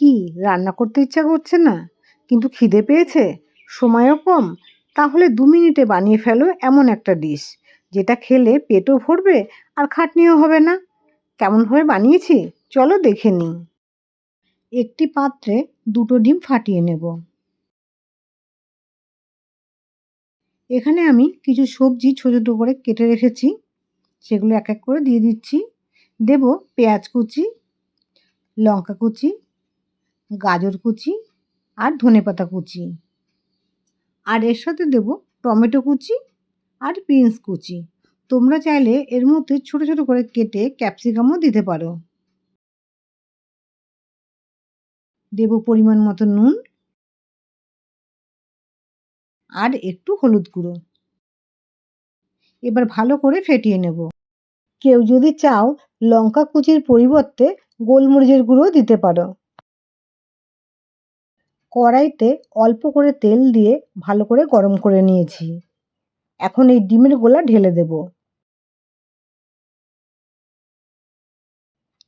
কি রান্না করতে ইচ্ছা করছে না, কিন্তু খিদে পেয়েছে, সময়ও কম? তাহলে 2 মিনিটে বানিয়ে ফেলো এমন একটা ডিশ, যেটা খেলে পেটও ভরবে আর খাটনিও হবে না। কেমনভাবে বানিয়েছি চলো দেখে নিই। একটি পাত্রে 2টো ডিম ফাটিয়ে নেব। এখানে আমি কিছু সবজি ছোট ছোট করে কেটে রেখেছি, সেগুলো এক এক করে দিয়ে দিচ্ছি। দেব পেঁয়াজ কুচি, লঙ্কা কুচি, গাজর কুচি আর ধনেপাতা কুচি। আর এর সাথে দেব টমেটো কুচি আর বিনস কুচি। তোমরা চাইলে এর মধ্যে ছোট ছোট করে কেটে ক্যাপসিকামও দিতে পারো। দেব পরিমাণ মতো নুন আর একটু হলুদ গুঁড়ো। এবার ভালো করে ফেটিয়ে নেব। কেউ যদি চাও লঙ্কা কুচির পরিবর্তে গোলমরিচের গুঁড়ো দিতে পারো। কড়াইতে অল্প করে তেল দিয়ে ভালো করে গরম করে নিয়েছি। এখন এই ডিমের গোলা ঢেলে দেব।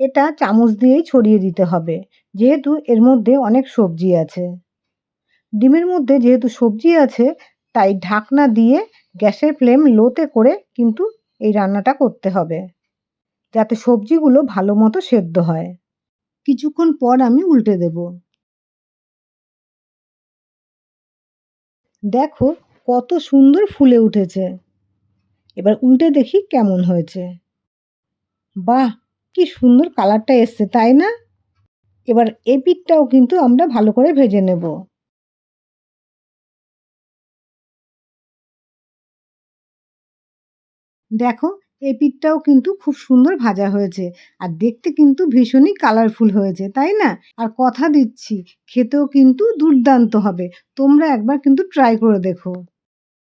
এটা চামচ দিয়েই ছড়িয়ে দিতে হবে, যেহেতু এর মধ্যে অনেক সবজি আছে। ডিমের মধ্যে যেহেতু সবজি আছে, তাই ঢাকনা দিয়ে গ্যাসের ফ্লেম লোতে করে কিন্তু এই রান্নাটা করতে হবে, যাতে সবজিগুলো ভালো মতো সেদ্ধ হয়। কিছুক্ষণ পর আমি উল্টে দেব। দেখো কত সুন্দর ফুলে উঠেছে। এবার উল্টে দেখি কেমন হয়েছে। বাহ, কি সুন্দর কালারটা এসছে, তাই না? এবার এই পিঠটাও কিন্তু আমরা ভালো করে ভেজে নেব। দেখো এই পিঠটাও কিন্তু খুব সুন্দর ভাজা হয়েছে, আর দেখতে কিন্তু ভীষণই কালারফুল হয়েছে, তাই না? আর কথা দিচ্ছি খেতেও কিন্তু দুর্দান্ত হবে। তোমরা একবার কিন্তু ট্রাই করে দেখো।